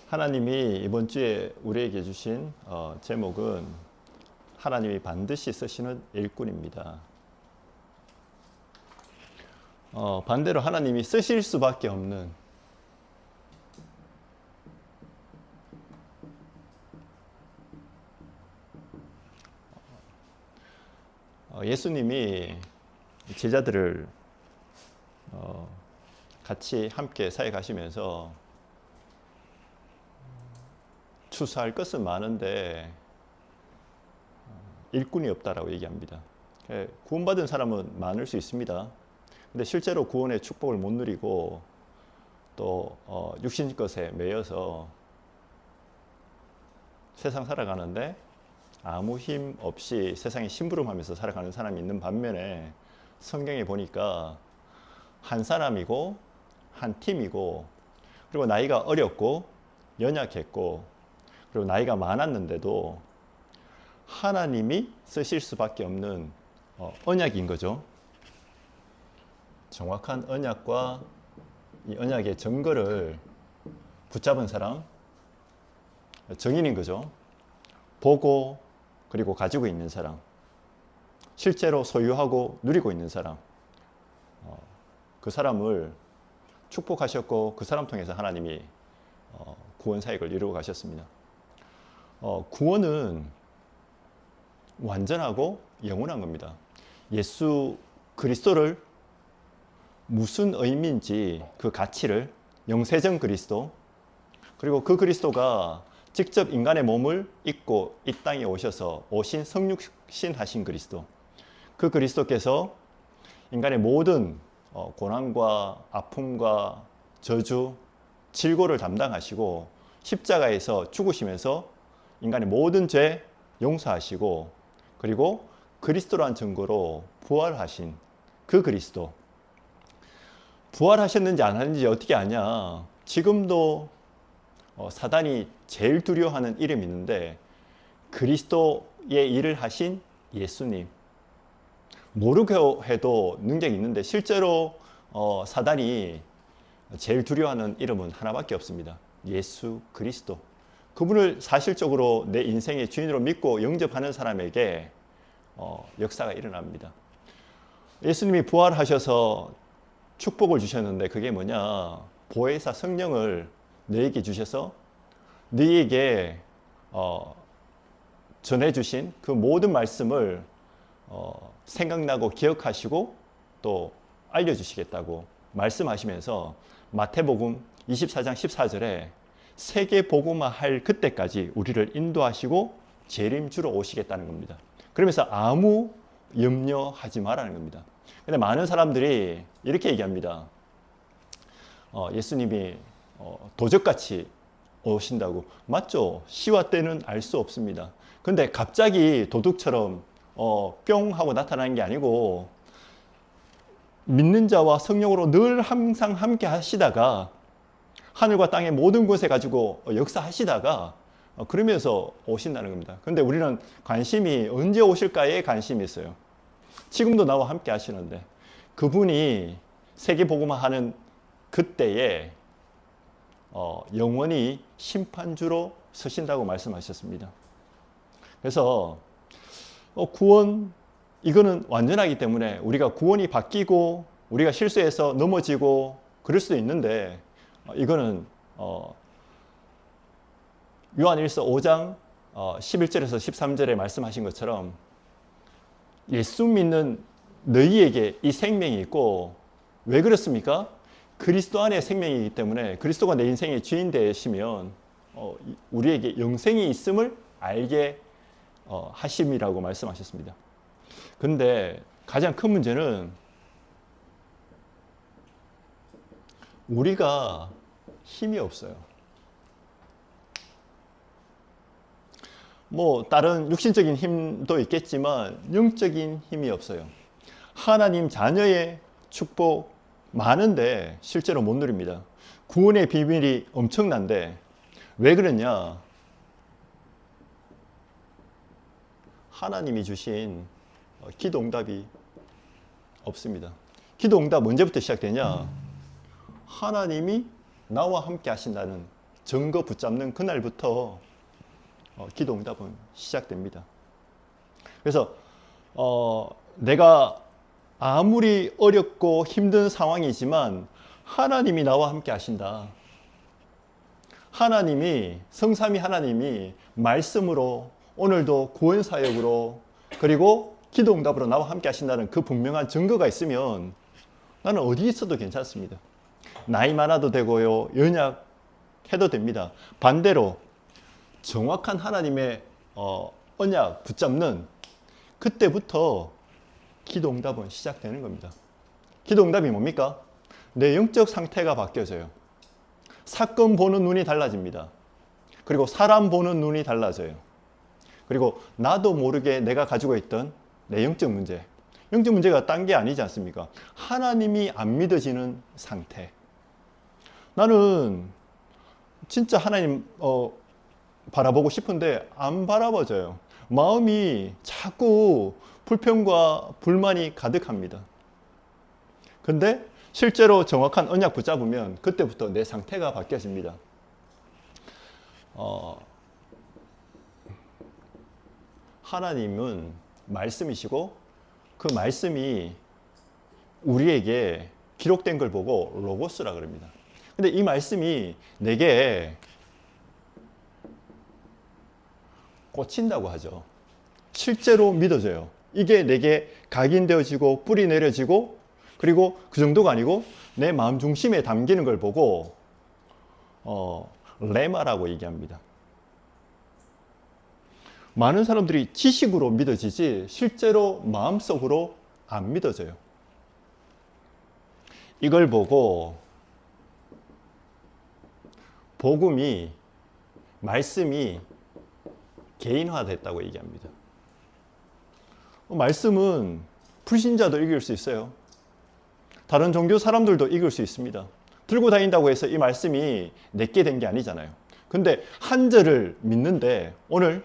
하나님이 이번 주에 우리에게 주신 제목은 하나님이 반드시 쓰시는 일꾼입니다. 반대로 하나님이 쓰실 수밖에 없는 예수님이 제자들을 같이 함께 사회 가시면서 추수할 것은 많은데 일꾼이 없다라고 얘기합니다. 구원받은 사람은 많을 수 있습니다. 근데 실제로 구원의 축복을 못 누리고 또 육신 것에 매여서 세상 살아가는데 아무 힘 없이 세상에 심부름하면서 살아가는 사람이 있는 반면에 성경에 보니까 한 사람이고 한 팀이고 그리고 나이가 어렸고 연약했고 그리고 나이가 많았는데도 하나님이 쓰실 수밖에 없는 언약인 거죠. 정확한 언약과 이 언약의 증거를 붙잡은 사람, 증인인 거죠. 보고 그리고 가지고 있는 사람, 실제로 소유하고 누리고 있는 사람, 그 사람을 축복하셨고 그 사람 통해서 하나님이 구원 사역을 이루어 가셨습니다. 구원은 완전하고 영원한 겁니다. 예수 그리스도를 무슨 의미인지 그 가치를 영세전 그리스도 그리고 그 그리스도가 직접 인간의 몸을 입고 이 땅에 오셔서 오신 성육신 하신 그리스도 그 그리스도께서 인간의 모든 고난과 아픔과 저주 질고를 담당하시고 십자가에서 죽으시면서 인간의 모든 죄 용서하시고 그리고 그리스도란 증거로 부활하신 그 그리스도 부활하셨는지 안 하는지 어떻게 아냐. 지금도 사단이 제일 두려워하는 이름이 있는데 그리스도의 일을 하신 예수님 모르게 해도 능력이 있는데 실제로 사단이 제일 두려워하는 이름은 하나밖에 없습니다. 예수 그리스도. 그분을 사실적으로 내 인생의 주인으로 믿고 영접하는 사람에게 역사가 일어납니다. 예수님이 부활하셔서 축복을 주셨는데 그게 뭐냐. 보혜사 성령을 너에게 주셔서 너에게 전해주신 그 모든 말씀을 생각나고 기억하시고 또 알려주시겠다고 말씀하시면서 마태복음 24장 14절에 세계 복음화 할 그때까지 우리를 인도하시고 재림주러 오시겠다는 겁니다. 그러면서 아무 염려하지 말라는 겁니다. 근데 많은 사람들이 이렇게 얘기합니다. 예수님이 도적같이 오신다고. 맞죠? 시와 때는 알 수 없습니다. 근데 갑자기 도둑처럼 뿅 하고 나타나는 게 아니고 믿는 자와 성령으로 늘 항상 함께 하시다가 하늘과 땅의 모든 곳에 가지고 역사하시다가 그러면서 오신다는 겁니다. 근데 우리는 관심이 언제 오실까에 관심이 있어요. 지금도 나와 함께 하시는데 그분이 세계복음화하는 그때에 영원히 심판주로 서신다고 말씀하셨습니다. 그래서 구원 이거는 완전하기 때문에 우리가 구원이 바뀌고 우리가 실수해서 넘어지고 그럴 수도 있는데 이거는 요한일서 5장 11절에서 13절에 말씀하신 것처럼 예수 믿는 너희에게 이 생명이 있고 왜 그렇습니까? 그리스도 안에 생명이기 때문에 그리스도가 내 인생의 주인 되시면 우리에게 영생이 있음을 알게 하심이라고 말씀하셨습니다. 근데 가장 큰 문제는 우리가 힘이 없어요. 뭐 다른 육신적인 힘도 있겠지만 영적인 힘이 없어요. 하나님 자녀의 축복 많은데 실제로 못 누립니다. 구원의 비밀이 엄청난데 왜 그러냐? 하나님이 주신 기도 응답이 없습니다. 기도 응답 언제부터 시작되냐? 하나님이 나와 함께 하신다는 증거 붙잡는 그날부터 기도 응답은 시작됩니다. 그래서 내가 아무리 어렵고 힘든 상황이지만 하나님이 나와 함께 하신다. 하나님이, 성삼위 하나님이 말씀으로 오늘도 구원 사역으로 그리고 기도 응답으로 나와 함께 하신다는 그 분명한 증거가 있으면 나는 어디 있어도 괜찮습니다. 나이 많아도 되고요, 연약해도 됩니다. 반대로 정확한 하나님의 언약 붙잡는 그때부터 기도 응답은 시작되는 겁니다. 기도 응답이 뭡니까? 내 영적 상태가 바뀌어져요. 사건 보는 눈이 달라집니다. 그리고 사람 보는 눈이 달라져요. 그리고 나도 모르게 내가 가지고 있던 내 영적 문제, 영적 문제가 딴 게 아니지 않습니까? 하나님이 안 믿어지는 상태. 나는 진짜 하나님 바라보고 싶은데 안 바라봐져요. 마음이 자꾸 불평과 불만이 가득합니다. 근데 실제로 정확한 언약 붙잡으면 그때부터 내 상태가 바뀌어집니다. 하나님은 말씀이시고 그 말씀이 우리에게 기록된 걸 보고 로고스라 그럽니다. 근데 이 말씀이 내게 꽂힌다고 하죠. 실제로 믿어져요. 이게 내게 각인되어지고 뿌리 내려지고 그리고 그 정도가 아니고 내 마음 중심에 담기는 걸 보고 레마라고 얘기합니다. 많은 사람들이 지식으로 믿어지지 실제로 마음속으로 안 믿어져요. 이걸 보고 복음이, 말씀이 개인화됐다고 얘기합니다. 말씀은 불신자도 이길 수 있어요. 다른 종교 사람들도 이길 수 있습니다. 들고 다닌다고 해서 이 말씀이 내게 된 게 아니잖아요. 근데 한 절을 믿는데 오늘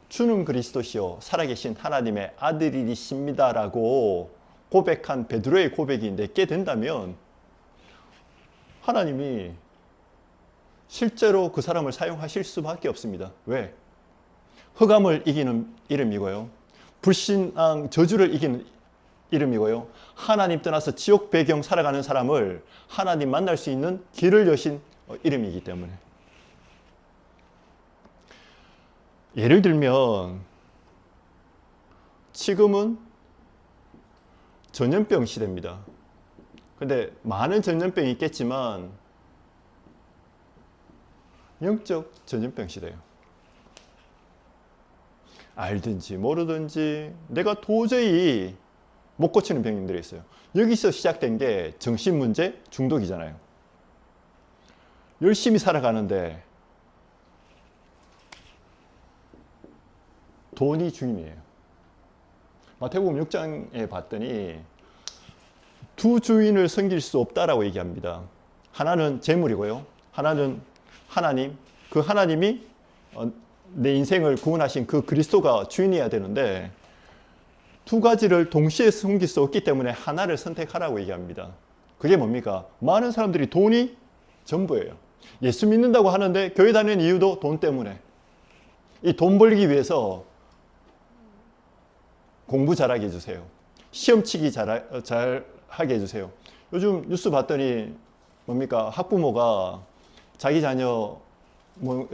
주는 그리스도시요 살아계신 하나님의 아들이십니다라고 고백한 베드로의 고백이 내게 된다면 하나님이 실제로 그 사람을 사용하실 수밖에 없습니다. 왜? 흑암을 이기는 이름이고요. 불신앙 저주를 이기는 이름이고요. 하나님 떠나서 지옥 배경 살아가는 사람을 하나님 만날 수 있는 길을 여신 이름이기 때문에. 예를 들면 지금은 전염병 시대입니다. 근데 많은 전염병이 있겠지만 영적 전염병 시대예요. 알든지 모르든지 내가 도저히 못 고치는 병들이 있어요. 여기서 시작된 게 정신문제, 중독이잖아요. 열심히 살아가는데 돈이 주인이에요. 마태복음 6장에 봤더니 두 주인을 섬길 수 없다라고 얘기합니다. 하나는 재물이고요. 하나는 하나님. 그 하나님이 내 인생을 구원하신 그 그리스도가 주인이어야 되는데 두 가지를 동시에 숨길 수 없기 때문에 하나를 선택하라고 얘기합니다. 그게 뭡니까? 많은 사람들이 돈이 전부예요. 예수 믿는다고 하는데 교회 다니는 이유도 돈 때문에. 이 돈 벌기 위해서 공부 잘하게 해주세요. 시험 치기 잘하게 해주세요. 요즘 뉴스 봤더니 뭡니까? 학부모가 자기 자녀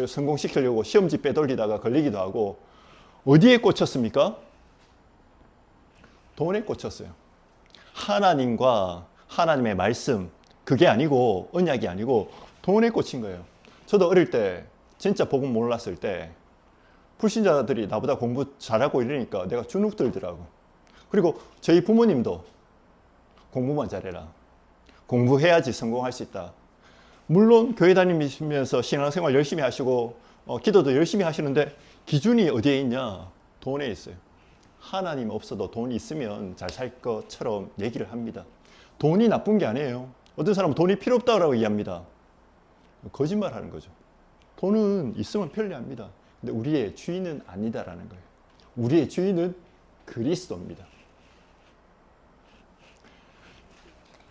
성공시키려고 시험지 빼돌리다가 걸리기도 하고 어디에 꽂혔습니까? 돈에 꽂혔어요. 하나님과 하나님의 말씀 그게 아니고 언약이 아니고 돈에 꽂힌 거예요. 저도 어릴 때 진짜 복음 몰랐을 때 불신자들이 나보다 공부 잘하고 이러니까 내가 주눅 들더라고. 그리고 저희 부모님도 공부만 잘해라. 공부해야지 성공할 수 있다. 물론 교회 다니면서 신앙생활 열심히 하시고 기도도 열심히 하시는데 기준이 어디에 있냐? 돈에 있어요. 하나님 없어도 돈이 있으면 잘 살 것처럼 얘기를 합니다. 돈이 나쁜 게 아니에요. 어떤 사람은 돈이 필요 없다고 얘기합니다. 거짓말 하는 거죠. 돈은 있으면 편리합니다. 근데 우리의 주인은 아니다라는 거예요. 우리의 주인은 그리스도입니다.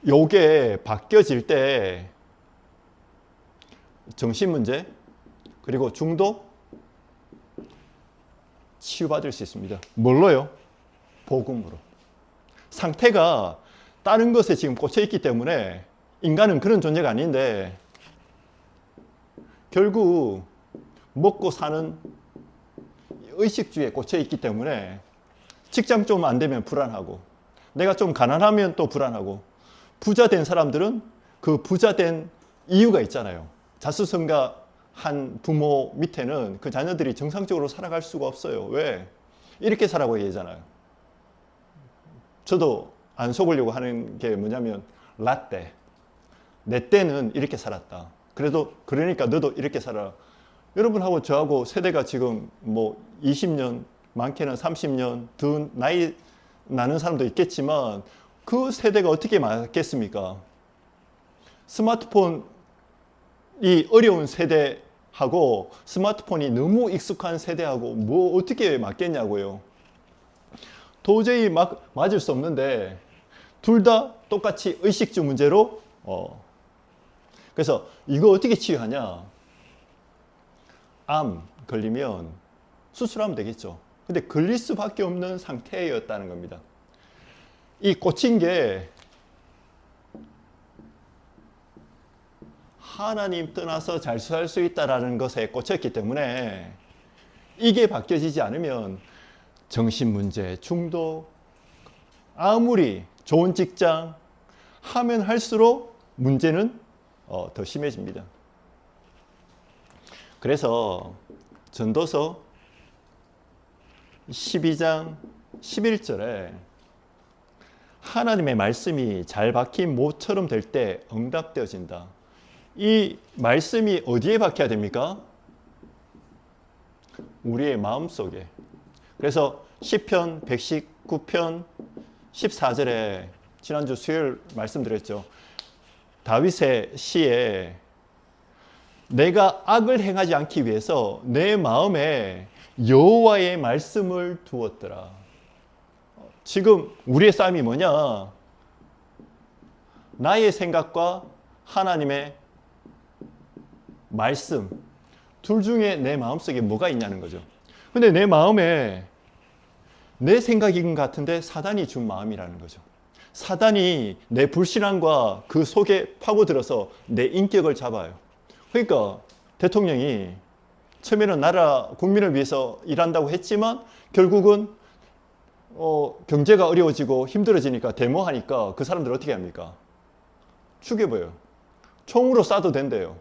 요게 바뀌어질 때 정신 문제, 그리고 중독 치유받을 수 있습니다. 뭘로요? 복음으로. 상태가 다른 것에 지금 꽂혀 있기 때문에 인간은 그런 존재가 아닌데 결국 먹고 사는 의식주의에 꽂혀 있기 때문에 직장 좀 안 되면 불안하고 내가 좀 가난하면 또 불안하고 부자 된 사람들은 그 부자 된 이유가 있잖아요. 자수성가한 부모 밑에는 그 자녀들이 정상적으로 살아갈 수가 없어요. 왜? 이렇게 살라고 얘기하잖아요. 저도 안 속으려고 하는 게 뭐냐면 라떼. 내 때는 이렇게 살았다. 그래도 그러니까 너도 이렇게 살아. 여러분하고 저하고 세대가 지금 뭐 20년, 많게는 30년 더 나이 나는 사람도 있겠지만 그 세대가 어떻게 맞겠습니까? 스마트폰이 어려운 세대하고 스마트폰이 너무 익숙한 세대하고 뭐 어떻게 맞겠냐고요. 도저히 맞을 수 없는데 둘 다 똑같이 의식주 문제로 그래서 이거 어떻게 치유하냐? 암 걸리면 수술하면 되겠죠. 근데 걸릴 수밖에 없는 상태였다는 겁니다. 이 꽂힌 게 하나님 떠나서 잘 살 수 있다라는 것에 꽂혔기 때문에 이게 바뀌어지지 않으면 정신 문제, 중독, 아무리 좋은 직장 하면 할수록 문제는 더 심해집니다. 그래서 전도서 12장 11절에 하나님의 말씀이 잘 박힌 모처럼 될 때 응답되어진다. 이 말씀이 어디에 박혀야 됩니까? 우리의 마음속에. 그래서 시편 119편 14절에 지난주 수요일 말씀드렸죠. 다윗의 시에 내가 악을 행하지 않기 위해서 내 마음에 여호와의 말씀을 두었더라. 지금 우리의 싸움이 뭐냐? 나의 생각과 하나님의 말씀 둘 중에 내 마음속에 뭐가 있냐는 거죠. 근데 내 마음에 내 생각인 것 같은데 사단이 준 마음이라는 거죠. 사단이 내 불신앙과 그 속에 파고들어서 내 인격을 잡아요. 그러니까 대통령이 처음에는 나라 국민을 위해서 일한다고 했지만 결국은 경제가 어려워지고 힘들어지니까 데모하니까 그 사람들 어떻게 합니까? 죽여버려요. 총으로 쏴도 된대요.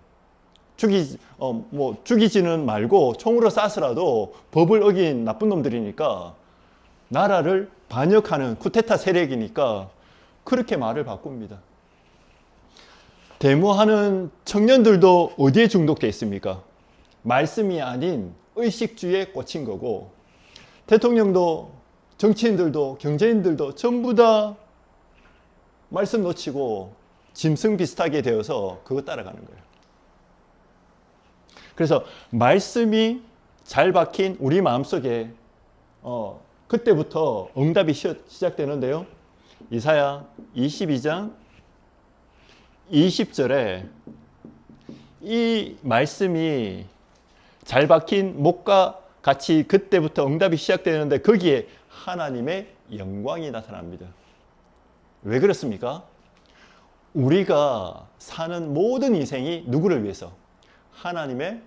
죽이지는 말고 총으로 쏴서라도 법을 어긴 나쁜 놈들이니까 나라를 반역하는 쿠데타 세력이니까 그렇게 말을 바꿉니다. 데모하는 청년들도 어디에 중독되어 있습니까? 말씀이 아닌 의식주의에 꽂힌 거고 대통령도 정치인들도 경제인들도 전부 다 말씀 놓치고 짐승 비슷하게 되어서 그거 따라가는 거예요. 그래서 말씀이 잘 박힌 우리 마음속에 그때부터 응답이 시작되는데요. 이사야 22장 20절에 이 말씀이 잘 박힌 목과 같이 그때부터 응답이 시작되는데 거기에 하나님의 영광이 나타납니다. 왜 그렇습니까? 우리가 사는 모든 인생이 누구를 위해서? 하나님의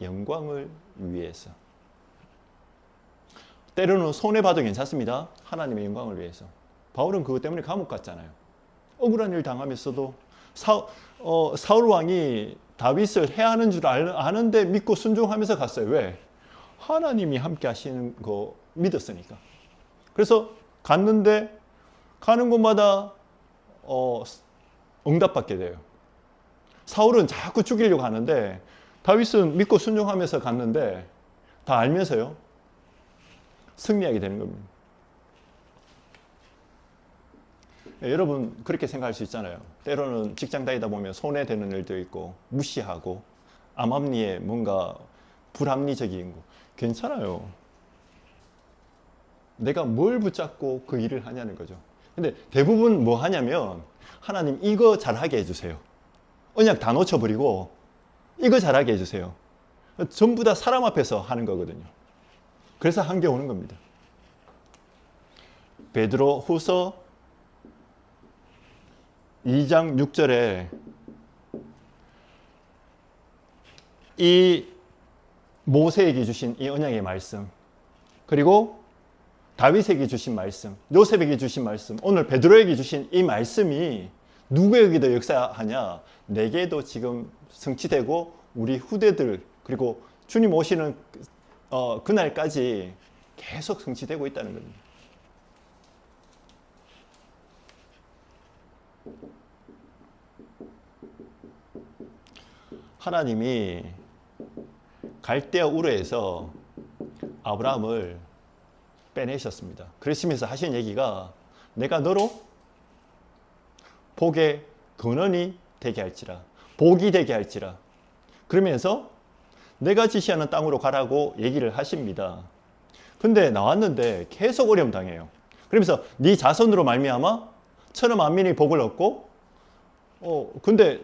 영광을 위해서. 때로는 손해봐도 괜찮습니다. 하나님의 영광을 위해서. 바울은 그것 때문에 감옥 갔잖아요. 억울한 일 당하면서도 사울 왕이 다윗을 해하는 줄 아는데 믿고 순종하면서 갔어요. 왜? 하나님이 함께 하시는 거 믿었으니까. 그래서 갔는데 가는 곳마다 응답받게 돼요. 사울은 자꾸 죽이려고 하는데 다윗은 믿고 순종하면서 갔는데 다 알면서요. 승리하게 되는 겁니다. 여러분 그렇게 생각할 수 있잖아요. 때로는 직장 다니다 보면 손해되는 일도 있고 무시하고 암암리에 뭔가 불합리적인 거 괜찮아요. 내가 뭘 붙잡고 그 일을 하냐는 거죠. 근데 대부분 뭐 하냐면 하나님 이거 잘하게 해주세요. 언약 다 놓쳐버리고 이거 잘하게 해주세요. 전부 다 사람 앞에서 하는 거거든요. 그래서 한계 오는 겁니다. 베드로 후서 2장 6절에 이 모세에게 주신 이 언약의 말씀, 그리고 다윗에게 주신 말씀, 요셉에게 주신 말씀, 오늘 베드로에게 주신 이 말씀이 누구에게도 역사하냐? 내게도 지금 성취되고 우리 후대들, 그리고 주님 오시는 그날까지 계속 성취되고 있다는 겁니다. 하나님이 갈대아 우르에서 아브라함을 빼내셨습니다. 그러시면서 하신 얘기가 내가 너로 복의 근원이 되게 할지라, 복이 되게 할지라. 그러면서 내가 지시하는 땅으로 가라고 얘기를 하십니다. 근데 나왔는데 계속 어려움 당해요. 그러면서 네 자손으로 말미암아 천하 만민이 복을 얻고 근데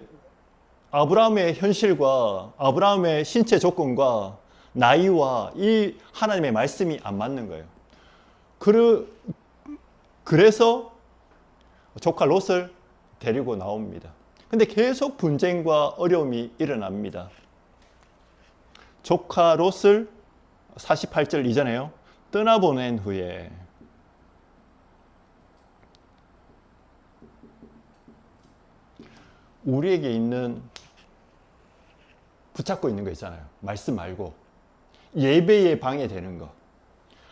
아브라함의 현실과 아브라함의 신체 조건과 나이와 이 하나님의 말씀이 안 맞는 거예요. 그래서 조카 롯을 데리고 나옵니다. 근데 계속 분쟁과 어려움이 일어납니다. 조카 롯을 48절 이전에요. 떠나보낸 후에 우리에게 있는 붙잡고 있는 거 있잖아요. 말씀 말고 예배에 방해되는 거,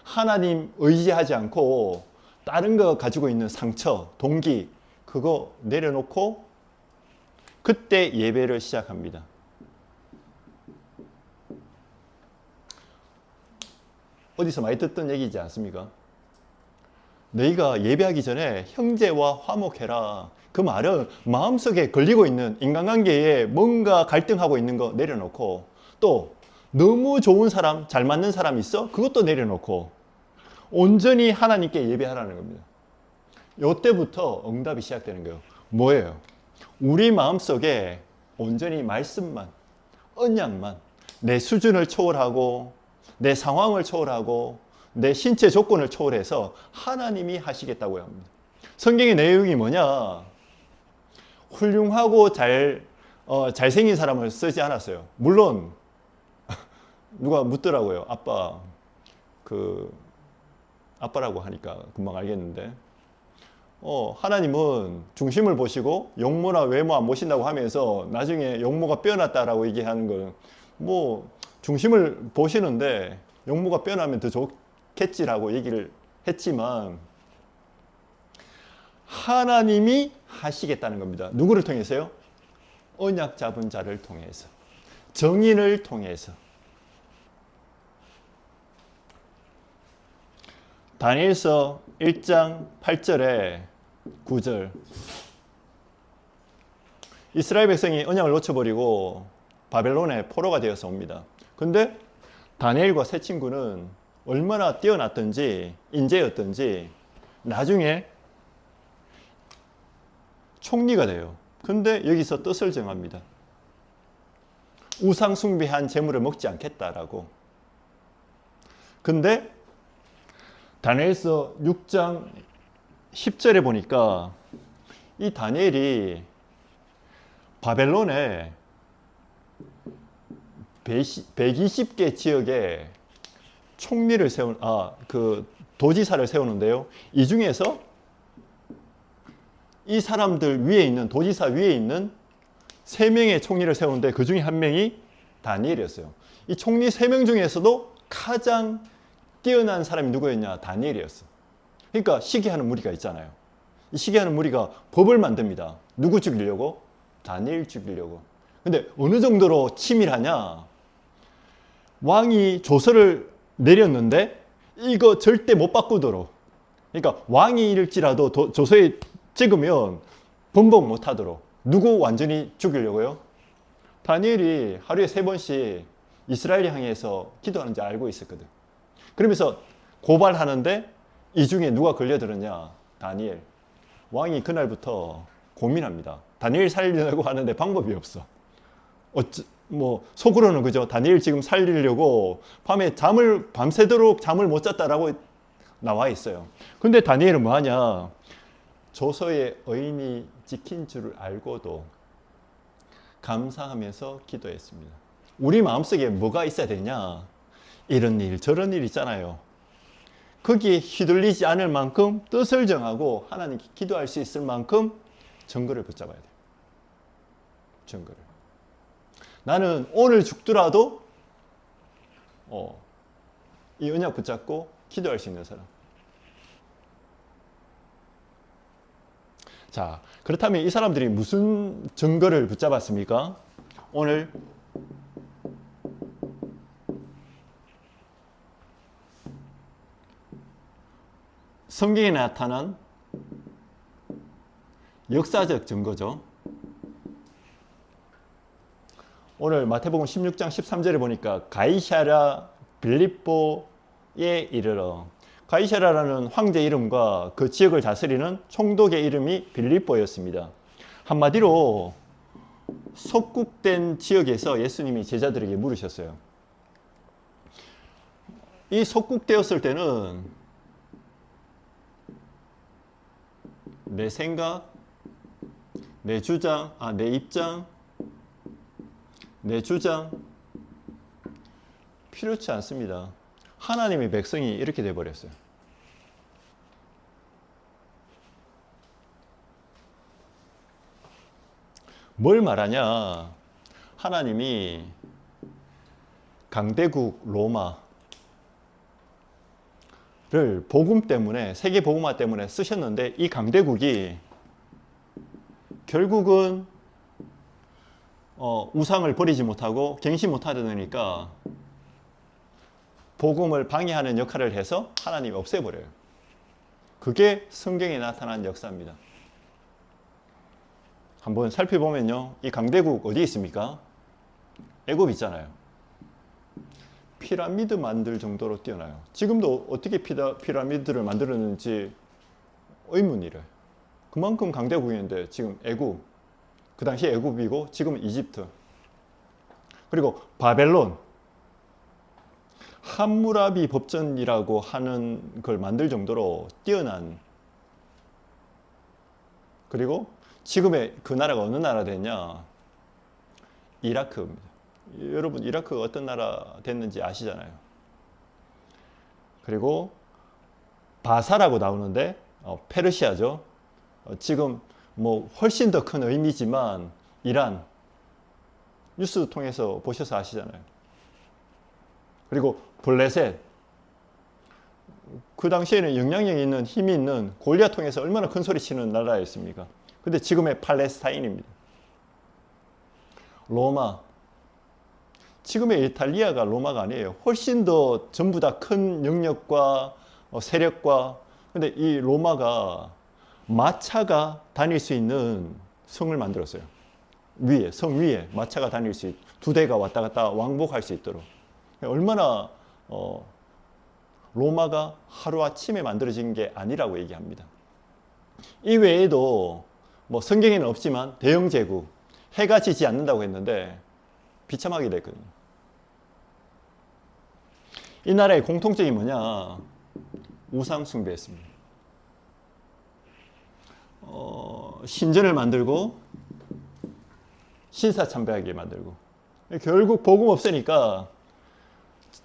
하나님 의지하지 않고 다른 거 가지고 있는 상처, 동기, 그거 내려놓고 그때 예배를 시작합니다. 어디서 많이 듣던 얘기지 않습니까? 너희가 예배하기 전에 형제와 화목해라. 그 말은 마음속에 걸리고 있는 인간관계에 뭔가 갈등하고 있는 거 내려놓고, 또 너무 좋은 사람, 잘 맞는 사람 있어? 그것도 내려놓고 온전히 하나님께 예배하라는 겁니다. 이때부터 응답이 시작되는 거예요. 뭐예요? 우리 마음속에 온전히 말씀만, 언약만, 내 수준을 초월하고 내 상황을 초월하고 내 신체 조건을 초월해서 하나님이 하시겠다고 합니다. 성경의 내용이 뭐냐? 훌륭하고 잘생긴 사람을 쓰지 않았어요. 물론 누가 묻더라고요. 아빠라고 하니까 금방 알겠는데, 하나님은 중심을 보시고 용모나 외모 안 보신다고 하면서 나중에 용모가 빼어났다라고 얘기하는 거는 뭐 중심을 보시는데 용모가 빼어나면 더 좋겠지라고 얘기를 했지만, 하나님이 하시겠다는 겁니다. 누구를 통해서요? 언약 잡은 자를 통해서, 정인을 통해서. 다니엘서 1장 8절에 9절, 이스라엘 백성이 언약을 놓쳐버리고 바벨론의 포로가 되어서 옵니다. 근데 다니엘과 세 친구는 얼마나 뛰어났던지 인재였던지 나중에 총리가 돼요. 근데 여기서 뜻을 정합니다. 우상 숭배한 재물을 먹지 않겠다라고. 근데 다니엘서 6장 10절에 보니까 이 다니엘이 바벨론에 120개 지역에 총리를 도지사를 세우는데요. 이 중에서 이 사람들 위에 있는, 도지사 위에 있는 3명의 총리를 세우는데 그 중에 한 명이 다니엘이었어요. 이 총리 3명 중에서도 가장 뛰어난 사람이 누구였냐? 다니엘이었어. 그러니까 시기하는 무리가 있잖아요. 이 시기하는 무리가 법을 만듭니다. 누구 죽이려고? 다니엘 죽이려고. 근데 어느 정도로 치밀하냐? 왕이 조서를 내렸는데 이거 절대 못 바꾸도록, 그러니까 왕이일지라도 조서에 찍으면 번복 못 하도록 누구 완전히 죽이려고요? 다니엘이 하루에 3번씩 이스라엘 향해서 기도하는지 알고 있었거든. 그러면서 고발하는데 이 중에 누가 걸려들었냐? 다니엘. 왕이 그날부터 고민합니다. 다니엘 살리려고 하는데 방법이 없어. 뭐 속으로는 그죠. 다니엘 지금 살리려고 밤에 밤새도록 잠을 못 잤다라고 나와 있어요. 근데 다니엘은 뭐 하냐? 조서의 의인이 지킨 줄을 알고도 감사하면서 기도했습니다. 우리 마음속에 뭐가 있어야 되냐? 이런 일 저런 일 있잖아요. 거기에 휘둘리지 않을 만큼 뜻을 정하고 하나님께 기도할 수 있을 만큼 증거를 붙잡아야 돼요. 증거를. 나는 오늘 죽더라도 이 언약 붙잡고 기도할 수 있는 사람. 자, 그렇다면 이 사람들이 무슨 증거를 붙잡았습니까? 오늘 성경에 나타난 역사적 증거죠. 오늘 마태복음 16장 13절에 보니까 가이사랴 빌립보에 이르러, 가이사랴라는 황제 이름과 그 지역을 다스리는 총독의 이름이 빌립보였습니다. 한마디로 속국된 지역에서 예수님이 제자들에게 물으셨어요. 이 속국되었을 때는 내 생각, 내 주장, 내 입장, 내 주장 필요치 않습니다. 하나님의 백성이 이렇게 돼버렸어요. 뭘 말하냐? 하나님이 강대국 로마를 복음 때문에, 세계 복음화 때문에 쓰셨는데, 이 강대국이 결국은 우상을 버리지 못하고 갱신 못하려니까 복음을 방해하는 역할을 해서 하나님이 없애버려요. 그게 성경에 나타난 역사입니다. 한번 살펴보면요, 이 강대국 어디 있습니까? 애굽 있잖아요. 피라미드 만들 정도로 뛰어나요. 지금도 어떻게 피라미드를 만들었는지 의문이래요. 그만큼 강대국이었는데 지금 애굽, 그 당시 애굽이고 지금은 이집트, 그리고 바벨론, 함무라비 법전이라고 하는 걸 만들 정도로 뛰어난, 그리고 지금의 그 나라가 어느 나라 됐냐? 이라크입니다. 여러분, 이라크가 어떤 나라 됐는지 아시잖아요. 그리고 바사라고 나오는데 페르시아죠. 지금 뭐 훨씬 더 큰 의미지만 이란, 뉴스 통해서 보셔서 아시잖아요. 그리고 블레셋, 그 당시에는 영향력 있는 힘이 있는 골리앗 통해서 얼마나 큰 소리 치는 나라였습니까? 근데 지금의 팔레스타인입니다. 로마, 지금의 이탈리아가 로마가 아니에요. 훨씬 더 전부 다 큰 영역과 세력과, 근데 이 로마가 마차가 다닐 수 있는 성을 만들었어요. 위에, 성 위에 마차가 다닐 수 있도록, 두 대가 왔다 갔다 왕복할 수 있도록. 얼마나 로마가 하루아침에 만들어진 게 아니라고 얘기합니다. 이 외에도 뭐 성경에는 없지만 대영제국, 해가 지지 않는다고 했는데 비참하게 됐거든요. 이 나라의 공통점이 뭐냐? 우상 숭배했습니다. 신전을 만들고 신사참배하게 만들고, 결국 복음 없으니까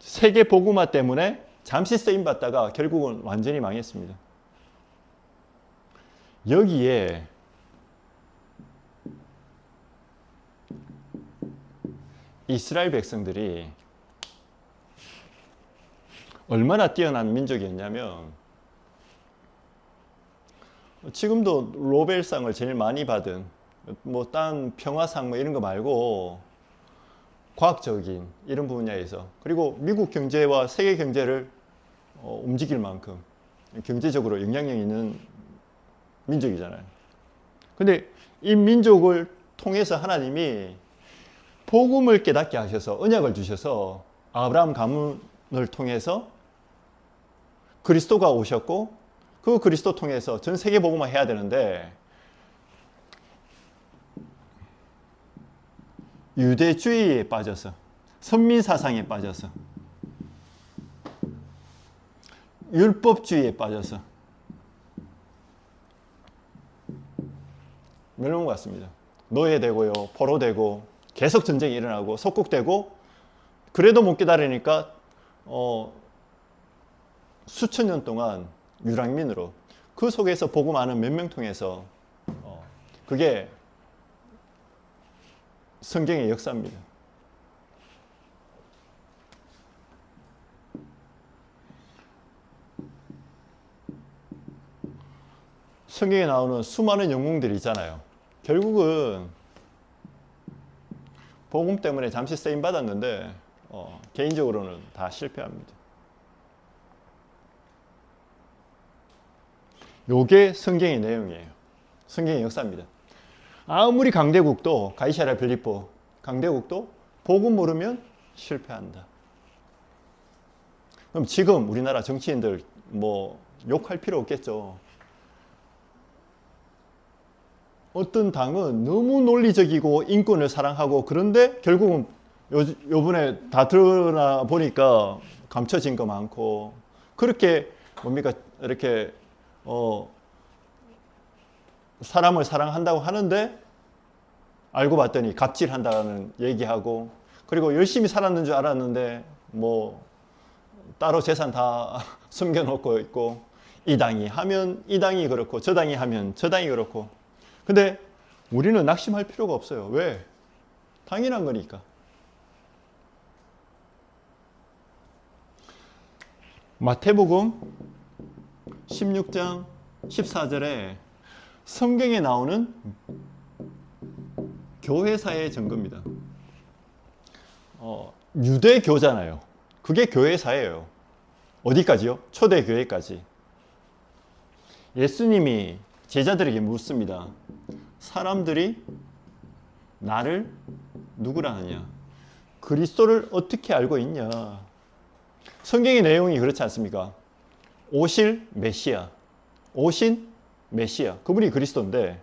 세계 복음화 때문에 잠시 쓰임 받다가 결국은 완전히 망했습니다. 여기에 이스라엘 백성들이 얼마나 뛰어난 민족이었냐면, 지금도 노벨상을 제일 많이 받은, 뭐 딴 평화상 뭐 이런 거 말고 과학적인 이런 분야에서, 그리고 미국 경제와 세계 경제를 움직일 만큼 경제적으로 영향력 있는 민족이잖아요. 근데 이 민족을 통해서 하나님이 복음을 깨닫게 하셔서 언약을 주셔서 아브라함 가문을 통해서 그리스도가 오셨고, 그 그리스도 통해서 전 세계 복음화 해야 되는데 유대주의에 빠져서, 선민사상에 빠져서, 율법주의에 빠져서 멸망 같습니다. 노예되고요, 포로되고, 계속 전쟁이 일어나고, 속국되고, 그래도 못 기다리니까 수천 년 동안 유랑민으로, 그 속에서 복음 아는 몇 명 통해서 그게 성경의 역사입니다. 성경에 나오는 수많은 영웅들이 있잖아요. 결국은 복음 때문에 잠시 쓰임 받았는데 개인적으로는 다 실패합니다. 요게 성경의 내용이에요. 성경의 역사입니다. 아무리 강대국도, 가이사랴 빌립보 강대국도 복음 모르면 실패한다. 그럼 지금 우리나라 정치인들 뭐 욕할 필요 없겠죠. 어떤 당은 너무 논리적이고 인권을 사랑하고, 그런데 결국은 요번에 다 드러나 보니까 감춰진 거 많고, 그렇게 뭡니까 이렇게 사람을 사랑한다고 하는데 알고 봤더니 갑질한다는 얘기하고, 그리고 열심히 살았는 줄 알았는데 뭐 따로 재산 다 숨겨놓고 있고, 이 당이 하면 이 당이 그렇고 저 당이 하면 저 당이 그렇고. 근데 우리는 낙심할 필요가 없어요. 왜? 당연한 거니까. 마태복음 16장 14절에 성경에 나오는 교회사의 증거입니다. 유대교잖아요. 그게 교회사예요. 어디까지요? 초대교회까지. 예수님이 제자들에게 묻습니다. 사람들이 나를 누구라 하느냐? 그리스도를 어떻게 알고 있냐? 성경의 내용이 그렇지 않습니까? 오실 메시아, 오신 메시아, 그분이 그리스도인데,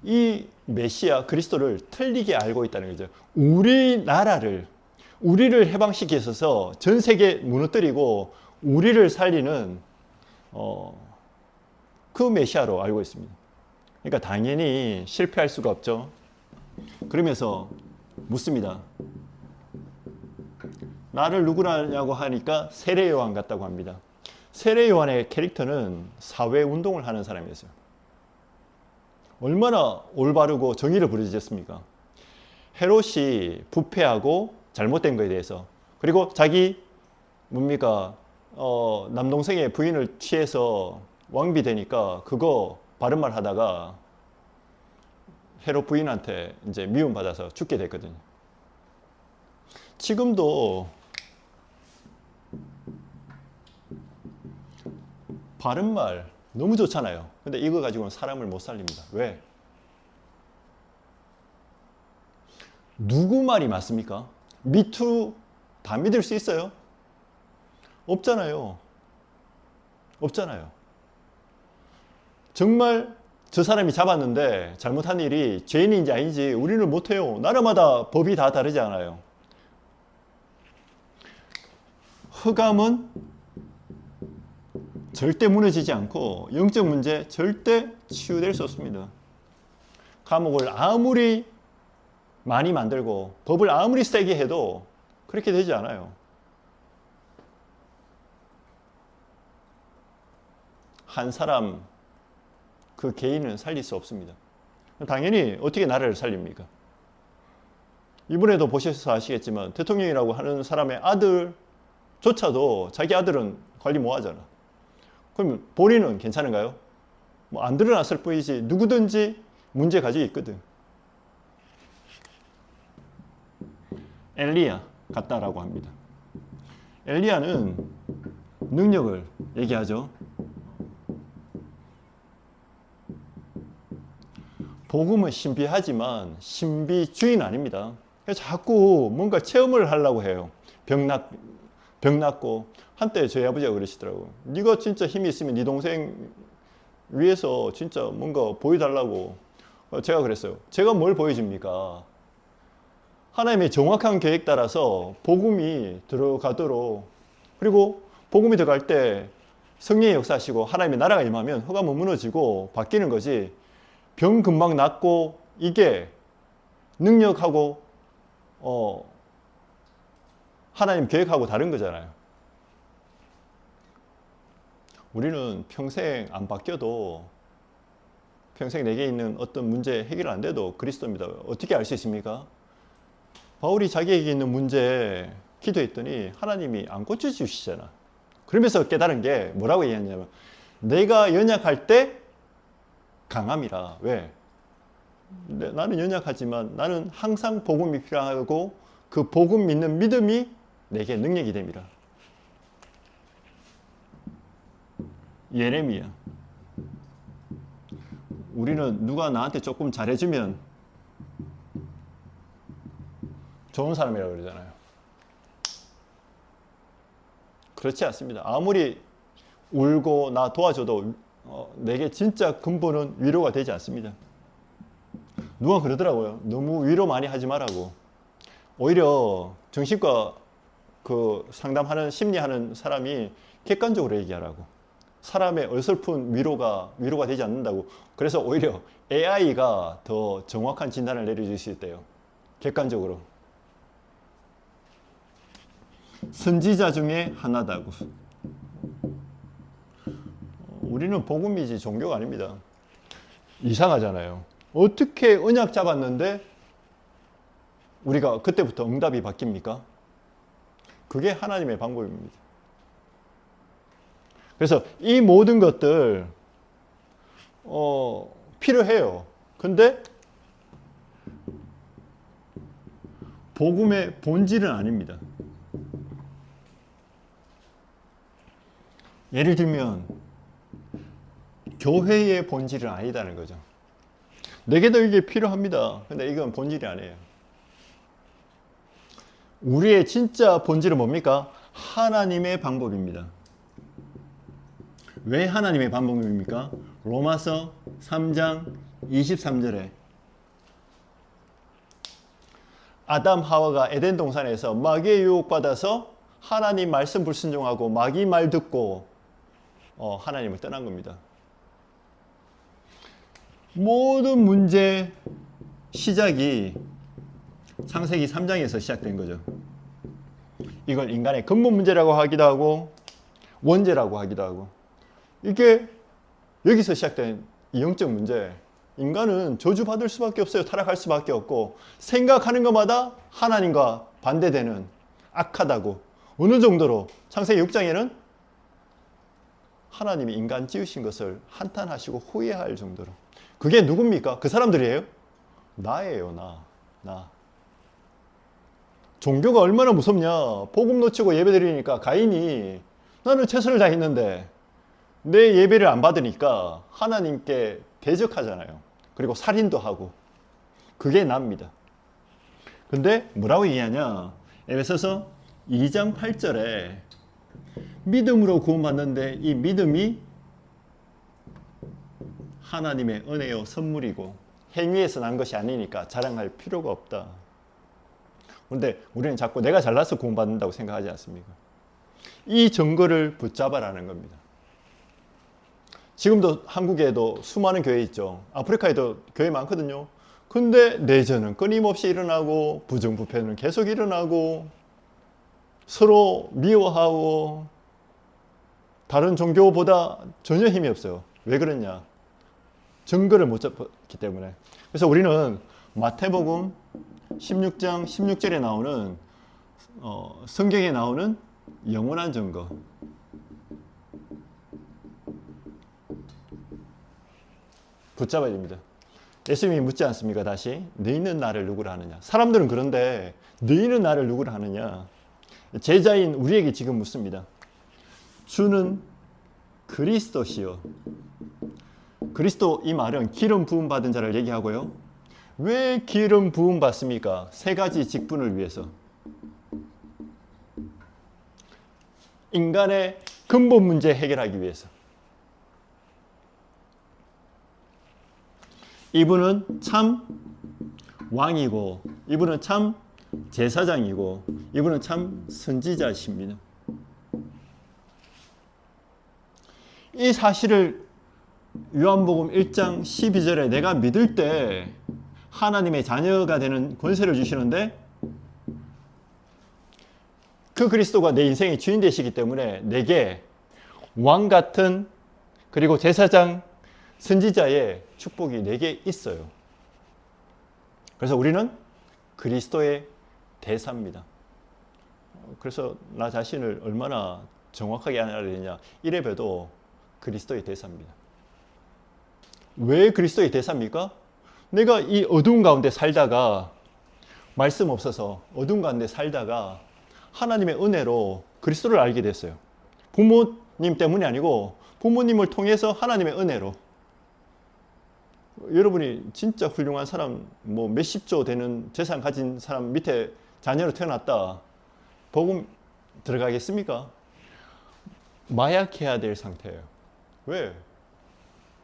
이 메시아 그리스도를 틀리게 알고 있다는 거죠. 우리를 해방시켜서 전 세계 무너뜨리고 우리를 살리는 그 메시아로 알고 있습니다. 그러니까 당연히 실패할 수가 없죠. 그러면서 묻습니다. 나를 누구라냐고 하니까 세례 요한 같다고 합니다. 세례 요한의 캐릭터는 사회 운동을 하는 사람이었어요. 얼마나 올바르고 정의를 부르짖었습니까? 헤롯이 부패하고 잘못된 거에 대해서, 그리고 자기 뭡니까 남동생의 부인을 취해서 왕비 되니까 그거 바른 말 하다가 헤롯 부인한테 이제 미움받아서 죽게 됐거든요. 지금도 바른 말 너무 좋잖아요. 근데 이거 가지고는 사람을 못 살립니다. 왜? 누구 말이 맞습니까? 미투 다 믿을 수 있어요? 없잖아요. 없잖아요. 정말 저 사람이 잡았는데 잘못한 일이 죄인인지 아닌지 우리는 못해요. 나라마다 법이 다 다르지 않아요. 흑암은 절대 무너지지 않고 영적 문제 절대 치유될 수 없습니다. 감옥을 아무리 많이 만들고 법을 아무리 세게 해도 그렇게 되지 않아요. 한 사람 그 개인은 살릴 수 없습니다. 당연히 어떻게 나라를 살립니까? 이번에도 보셔서 아시겠지만 대통령이라고 하는 사람의 아들조차도 자기 아들은 관리 못 하잖아. 그럼 본인은 괜찮은가요? 뭐 안 드러났을 뿐이지 누구든지 문제 가지고 있거든. 엘리야 같다라고 합니다. 엘리야는 능력을 얘기하죠. 복음은 신비하지만 신비주의는 아닙니다. 자꾸 뭔가 체험을 하려고 해요. 병 병 낫고. 한때 저희 아버지가 그러시더라고요. 네가 진짜 힘이 있으면 네 동생 위해서 진짜 뭔가 보여달라고. 제가 그랬어요. 제가 뭘 보여줍니까? 하나님의 정확한 계획 따라서 복음이 들어가도록, 그리고 복음이 들어갈 때 성령의 역사하시고 하나님의 나라가 임하면 흑암은 무너지고 바뀌는 거지, 병 금방 낫고 이게 능력하고 하나님 계획하고 다른 거잖아요. 우리는 평생 안 바뀌어도, 평생 내게 있는 어떤 문제 해결 안 돼도 그리스도입니다. 어떻게 알 수 있습니까? 바울이 자기에게 있는 문제 기도했더니 하나님이 안 고쳐주시잖아. 그러면서 깨달은 게 뭐라고 얘기했냐면, 내가 연약할 때 강함이라. 왜? 나는 연약하지만 나는 항상 복음이 필요하고 그 복음 믿는 믿음이 내게 능력이 됩니다. 예레미야. 우리는 누가 나한테 조금 잘해주면 좋은 사람이라고 그러잖아요. 그렇지 않습니다. 아무리 울고 나 도와줘도 내게 진짜 근본은 위로가 되지 않습니다. 누가 그러더라고요. 너무 위로 많이 하지 말라고. 오히려 정신과 그 상담하는, 심리하는 사람이 객관적으로 얘기하라고. 사람의 어설픈 위로가 되지 않는다고. 그래서 오히려 AI가 더 정확한 진단을 내려줄 수 있대요. 객관적으로. 선지자 중에 하나다고. 우리는 복음이지 종교가 아닙니다. 이상하잖아요. 어떻게 언약 잡았는데 우리가 그때부터 응답이 바뀝니까? 그게 하나님의 방법입니다. 그래서 이 모든 것들 필요해요. 근데 복음의 본질은 아닙니다. 예를 들면 교회의 본질은 아니다는 거죠. 내게도 이게 필요합니다. 근데 이건 본질이 아니에요. 우리의 진짜 본질은 뭡니까? 하나님의 방법입니다. 왜 하나님의 방법입니까? 로마서 3장 23절에 아담 하와가 에덴 동산에서 마귀의 유혹받아서 하나님 말씀 불순종하고 마귀 말 듣고 하나님을 떠난 겁니다. 모든 문제 시작이 창세기 3장에서 시작된 거죠. 이걸 인간의 근본 문제라고 하기도 하고 원죄라고 하기도 하고, 이게 여기서 시작된 이 영적 문제. 인간은 저주받을 수밖에 없어요. 타락할 수밖에 없고, 생각하는 것마다 하나님과 반대되는, 악하다고. 어느 정도로 창세기 6장에는 하나님이 인간 지으신 것을 한탄하시고 후회할 정도로. 그게 누굽니까? 그 사람들이에요? 나예요. 나. 종교가 얼마나 무섭냐. 복음 놓치고 예배 드리니까 가인이, 나는 최선을 다했는데 내 예배를 안 받으니까 하나님께 대적하잖아요. 그리고 살인도 하고. 그게 납니다. 근데 뭐라고 얘기하냐? 에베소서 2장 8절에 믿음으로 구원받는데 이 믿음이 하나님의 은혜요 선물이고 행위에서 난 것이 아니니까 자랑할 필요가 없다. 그런데 우리는 자꾸 내가 잘나서 구원받는다고 생각하지 않습니까? 이 증거를 붙잡아라는 겁니다. 지금도 한국에도 수많은 교회 있죠. 아프리카에도 교회 많거든요. 근데 내전은 끊임없이 일어나고 부정부패는 계속 일어나고 서로 미워하고 다른 종교보다 전혀 힘이 없어요. 왜 그러냐? 증거를 못 잡기 때문에. 그래서 우리는 마태복음 16장 16절에 나오는 성경에 나오는 영원한 증거, 붙잡아야 됩니다. 예수님이 묻지 않습니까? 다시 너희는 나를 누구라 하느냐. 사람들은 그런데 너희는 나를 누구라 하느냐. 제자인 우리에게 지금 묻습니다. 주는 그리스도시요. 그리스도, 이 말은 기름 부음 받은 자를 얘기하고요. 왜 기름 부음 받습니까? 세 가지 직분을 위해서. 인간의 근본 문제 해결하기 위해서. 이분은 참 왕이고, 이분은 참 제사장이고, 이분은 참 선지자십니다. 이 사실을 요한복음 1장 12절에 내가 믿을 때 하나님의 자녀가 되는 권세를 주시는데, 그 그리스도가 내 인생의 주인 되시기 때문에 내게 왕 같은, 그리고 제사장, 선지자의 축복이 내게 있어요. 그래서 우리는 그리스도의 대사입니다. 그래서 나 자신을 얼마나 정확하게 알아야 되냐, 이래 봬도 그리스도의 대사입니다. 왜 그리스도의 대사입니까? 내가 이 어두운 가운데 살다가, 말씀 없어서 어두운 가운데 살다가 하나님의 은혜로 그리스도를 알게 됐어요. 부모님 때문이 아니고 부모님을 통해서 하나님의 은혜로. 여러분이 진짜 훌륭한 사람, 뭐 몇십조 되는 재산 가진 사람 밑에 자녀로 태어났다, 복음 들어가겠습니까? 마약해야 될 상태예요. 왜?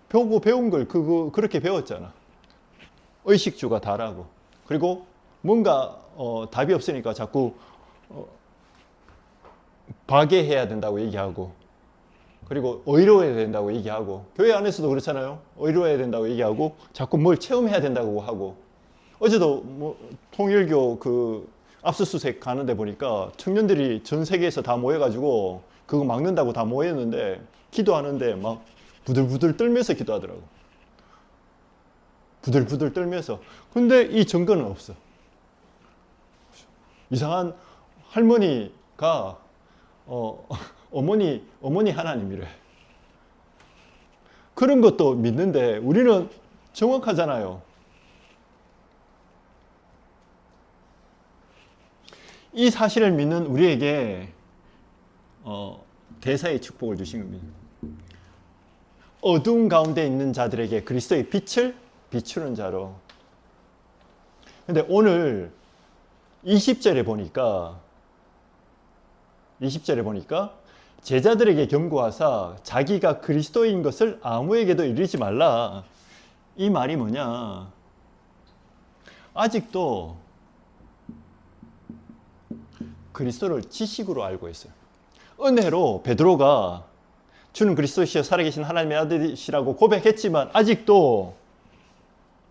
배운 걸 그렇게 배웠잖아. 의식주가 다라고. 그리고 뭔가 답이 없으니까 자꾸 박애해야 된다고 얘기하고, 그리고 의로워야 된다고 얘기하고, 교회 안에서도 그렇잖아요. 의로워야 된다고 얘기하고, 자꾸 뭘 체험해야 된다고 하고. 어제도 뭐 통일교 그 압수수색 가는데 보니까 청년들이 전 세계에서 다 모여가지고 그거 막는다고 다 모였는데, 기도하는데 막 부들부들 떨면서 기도하더라고. 부들부들 떨면서. 근데 이 증거는 없어. 이상한 할머니가 어머니 하나님이래. 그런 것도 믿는데 우리는 정확하잖아요. 이 사실을 믿는 우리에게 대사의 축복을 주신 겁니다. 어두운 가운데 있는 자들에게 그리스도의 빛을 비추는 자로. 근데 오늘 20절에 보니까 제자들에게 경고하사 자기가 그리스도인 것을 아무에게도 이르지 말라. 이 말이 뭐냐? 아직도 그리스도를 지식으로 알고 있어요. 은혜로 베드로가 주는 그리스도시여 살아계신 하나님의 아들이시라고 고백했지만 아직도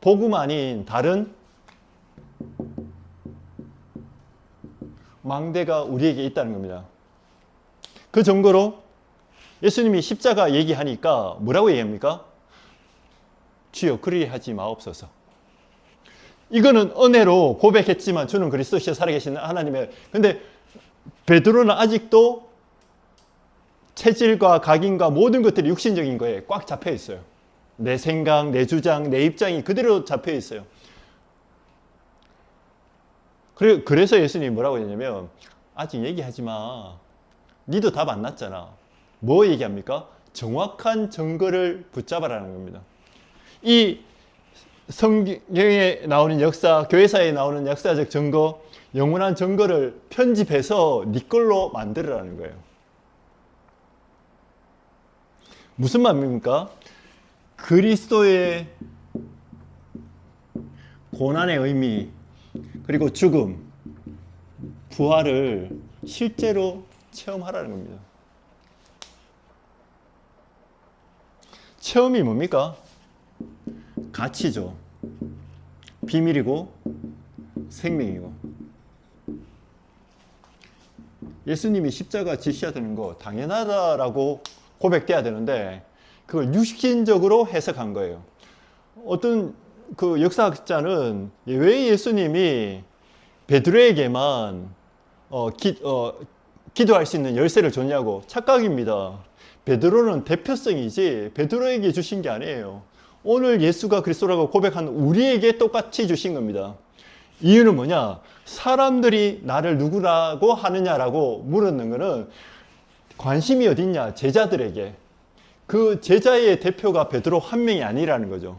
복음 아닌 다른 망대가 우리에게 있다는 겁니다. 그 증거로 예수님이 십자가 얘기하니까 뭐라고 얘기합니까? 주여 그리 하지 마옵소서. 이거는 은혜로 고백했지만 주는 그리스도시여 살아계신 하나님의, 근데 베드로는 아직도 체질과 각인과 모든 것들이 육신적인 거에 꽉 잡혀 있어요. 내 생각, 내 주장, 내 입장이 그대로 잡혀 있어요. 그래서 예수님이 뭐라고 했냐면 아직 얘기하지 마. 니도 답 안 났잖아. 뭐 얘기합니까? 정확한 증거를 붙잡아라는 겁니다. 이 성경에 나오는 역사, 교회사에 나오는 역사적 증거, 영원한 증거를 편집해서 네 걸로 만들으라는 거예요. 무슨 말입니까? 그리스도의 고난의 의미, 그리고 죽음, 부활을 실제로 체험하라는 겁니다. 체험이 뭡니까? 가치죠. 비밀이고 생명이고. 예수님이 십자가 지셔야 되는 거 당연하다라고 고백돼야 되는데 그걸 육신적으로 해석한 거예요. 어떤 그 역사학자는 왜 예수님이 베드로에게만 기도할 수 있는 열쇠를 줬냐고. 착각입니다. 베드로는 대표성이지 베드로에게 주신 게 아니에요. 오늘 예수가 그리스도라고 고백한 우리에게 똑같이 주신 겁니다. 이유는 뭐냐? 사람들이 나를 누구라고 하느냐라고 물었는 것은 관심이 어딨냐? 제자들에게. 그 제자의 대표가 베드로 한 명이 아니라는 거죠.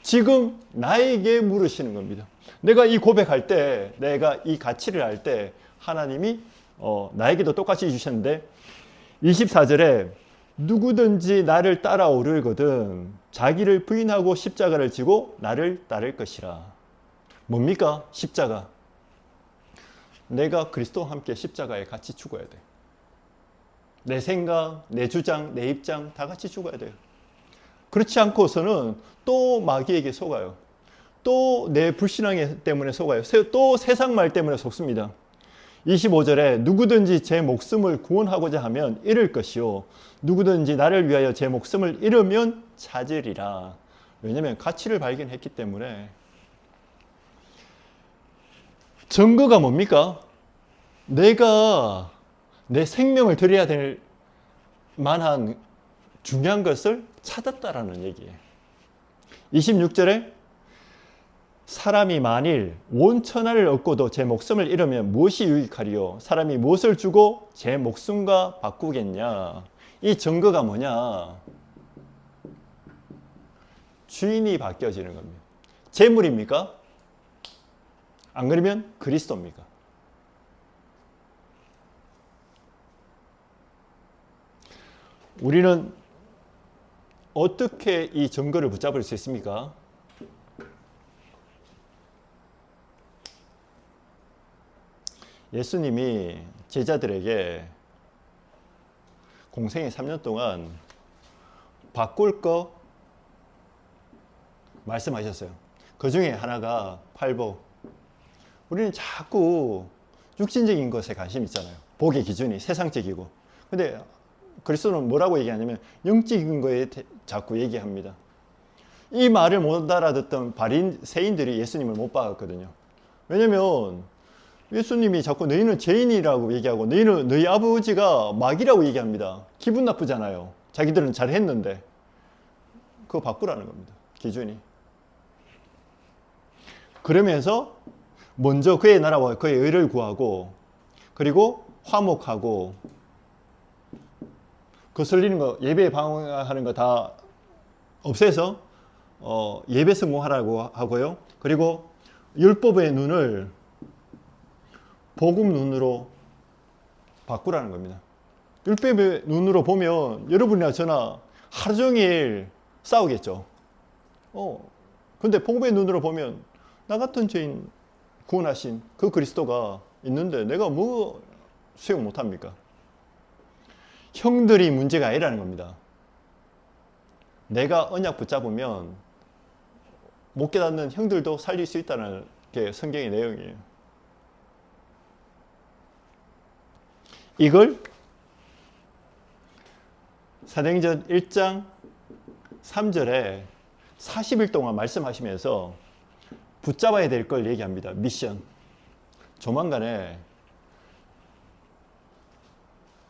지금 나에게 물으시는 겁니다. 내가 이 고백할 때, 내가 이 가치를 알 때 하나님이 나에게도 똑같이 주셨는데 24절에 누구든지 나를 따라오려거든 자기를 부인하고 십자가를 지고 나를 따를 것이라. 뭡니까? 십자가. 내가 그리스도와 함께 십자가에 같이 죽어야 돼. 내 생각, 내 주장, 내 입장 다 같이 죽어야 돼요. 그렇지 않고서는 또 마귀에게 속아요. 또 내 불신앙 때문에 속아요. 또 세상 말 때문에 속습니다. 25절에 누구든지 제 목숨을 구원하고자 하면 잃을 것이요 누구든지 나를 위하여 제 목숨을 잃으면 찾으리라. 왜냐하면 가치를 발견했기 때문에. 증거가 뭡니까? 내가 내 생명을 드려야 될 만한 중요한 것을 찾았다라는 얘기예요. 26절에 사람이 만일 온 천하를 얻고도 제 목숨을 잃으면 무엇이 유익하리요? 사람이 무엇을 주고 제 목숨과 바꾸겠냐? 이 증거가 뭐냐? 주인이 바뀌어지는 겁니다. 재물입니까? 안 그러면 그리스도입니까? 우리는 어떻게 이 증거를 붙잡을 수 있습니까? 예수님이 제자들에게 공생의 3년 동안 바꿀 거 말씀하셨어요. 그 중에 하나가 팔복. 우리는 자꾸 육신적인 것에 관심 있잖아요. 복의 기준이 세상적이고. 근데 그리스도는 뭐라고 얘기하냐면 영적인 거에 자꾸 얘기합니다. 이 말을 못 알아듣던 바리새인들이 예수님을 못 박았거든요. 왜냐면 예수님이 자꾸 너희는 죄인이라고 얘기하고 너희는 너희 아버지가 마귀라고 얘기합니다. 기분 나쁘잖아요. 자기들은 잘했는데. 그거 바꾸라는 겁니다. 기준이. 그러면서 먼저 그의 나라와 그의 의를 구하고 그리고 화목하고 거슬리는 거 예배에 방황하는 거 다 없애서 예배 성공하라고 하고요. 그리고 율법의 눈을 복음 눈으로 바꾸라는 겁니다. 율법의 눈으로 보면 여러분이나 저나 하루 종일 싸우겠죠. 근데 복음의 눈으로 보면 나 같은 죄인 구원하신 그 그리스도가 있는데 내가 뭐 수용 못합니까? 형들이 문제가 아니라는 겁니다. 내가 언약 붙잡으면 못 깨닫는 형들도 살릴 수 있다는 게 성경의 내용이에요. 이걸 사도행전 1장 3절에 40일 동안 말씀하시면서 붙잡아야 될 걸 얘기합니다. 미션. 조만간에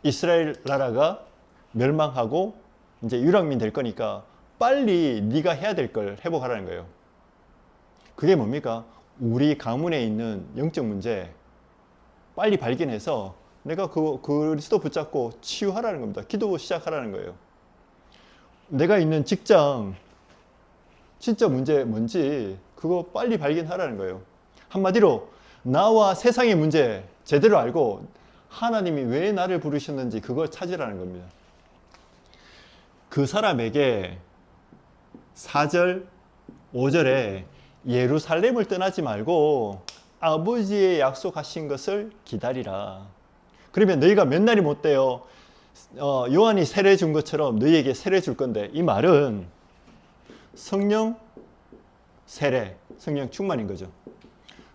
이스라엘 나라가 멸망하고 이제 유랑민 될 거니까 빨리 네가 해야 될 걸 회복하라는 거예요. 그게 뭡니까? 우리 가문에 있는 영적 문제 빨리 발견해서 내가 그리스도 붙잡고 치유하라는 겁니다. 기도 시작하라는 거예요. 내가 있는 직장 진짜 문제 뭔지 그거 빨리 발견하라는 거예요. 한마디로 나와 세상의 문제 제대로 알고 하나님이 왜 나를 부르셨는지 그걸 찾으라는 겁니다. 그 사람에게 4절, 5절에 예루살렘을 떠나지 말고 아버지의 약속하신 것을 기다리라. 그러면 너희가 몇 날이 못 돼요. 요한이 세례 준 것처럼 너희에게 세례 줄 건데 이 말은 성령 세례, 성령 충만인 거죠.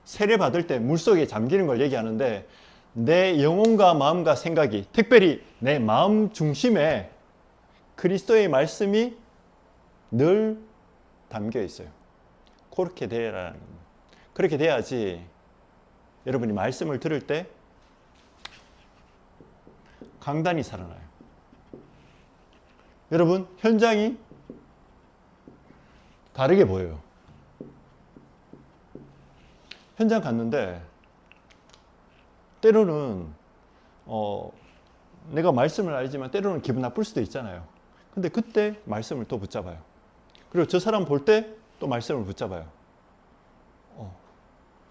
세례 받을 때 물속에 잠기는 걸 얘기하는데 내 영혼과 마음과 생각이 특별히 내 마음 중심에 그리스도의 말씀이 늘 담겨 있어요. 그렇게 되라는 겁니다. 그렇게 돼야지 여러분이 말씀을 들을 때 강단이 살아나요. 여러분 현장이 다르게 보여요. 현장 갔는데 때로는 내가 말씀을 알지만 때로는 기분 나쁠 수도 있잖아요. 근데 그때 말씀을 또 붙잡아요. 그리고 저 사람 볼 때 또 말씀을 붙잡아요.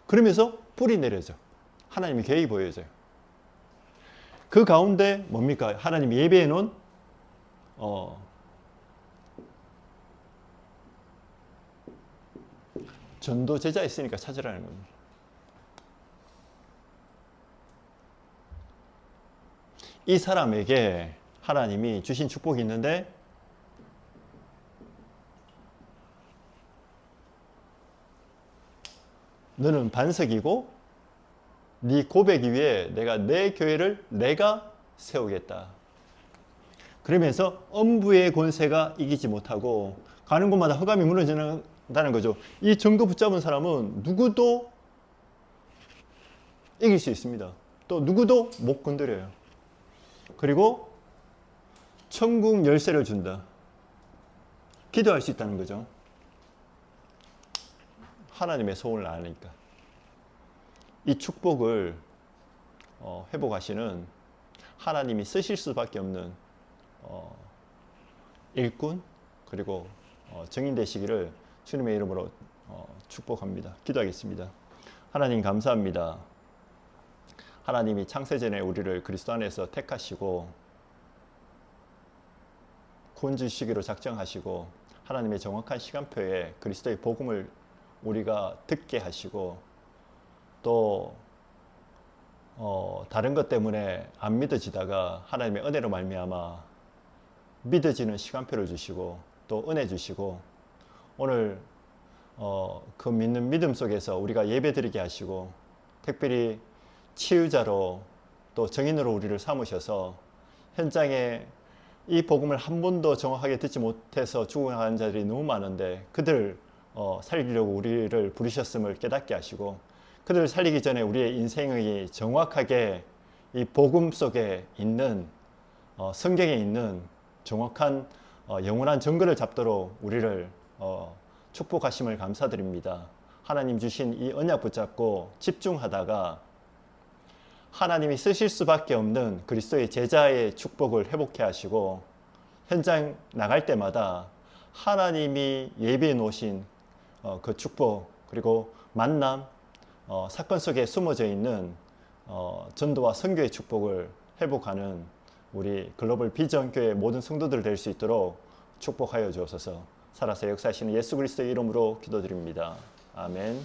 그러면서 뿌리 내려져. 하나님의 계획이 보여져요. 그 가운데 뭡니까? 하나님이 예배해 놓은 전도 제자 있으니까 찾으라는 겁니다. 이 사람에게 하나님이 주신 축복이 있는데 너는 반석이고 네 고백 위에 내가 내 교회를 내가 세우겠다. 그러면서 엄부의 권세가 이기지 못하고 가는 곳마다 흑암이 무너진다는 거죠. 이 정도 붙잡은 사람은 누구도 이길 수 있습니다. 또 누구도 못 건드려요. 그리고 천국 열쇠를 준다. 기도할 수 있다는 거죠. 하나님의 소원을 아니까. 이 축복을 회복하시는 하나님이 쓰실 수밖에 없는 일꾼 그리고 증인 되시기를 주님의 이름으로 축복합니다. 기도하겠습니다. 하나님 감사합니다. 하나님이 창세전에 우리를 그리스도 안에서 택하시고 구원 시기로 작정하시고 하나님의 정확한 시간표에 그리스도의 복음을 우리가 듣게 하시고 또 다른 것 때문에 안 믿어지다가 하나님의 은혜로 말미암아 믿어지는 시간표를 주시고 또 은혜 주시고 오늘 그 믿는 믿음 속에서 우리가 예배드리게 하시고 특별히 치유자로 또 증인으로 우리를 삼으셔서 현장에 이 복음을 한 번도 정확하게 듣지 못해서 죽어가는 자들이 너무 많은데 그들 살리려고 우리를 부르셨음을 깨닫게 하시고 그들을 살리기 전에 우리의 인생의 정확하게 이 복음 속에 있는 성경에 있는 정확한 영원한 정글을 잡도록 우리를 축복하심을 감사드립니다. 하나님 주신 이 언약 붙잡고 집중하다가 하나님이 쓰실 수밖에 없는 그리스도의 제자의 축복을 회복해 하시고 현장 나갈 때마다 하나님이 예비해 놓으신 그 축복 그리고 만남 사건 속에 숨어져 있는 전도와 선교의 축복을 회복하는 우리 글로벌 비전 교회 모든 성도들 될 수 있도록 축복하여 주옵소서. 살아서 역사하시는 예수 그리스도의 이름으로 기도드립니다. 아멘.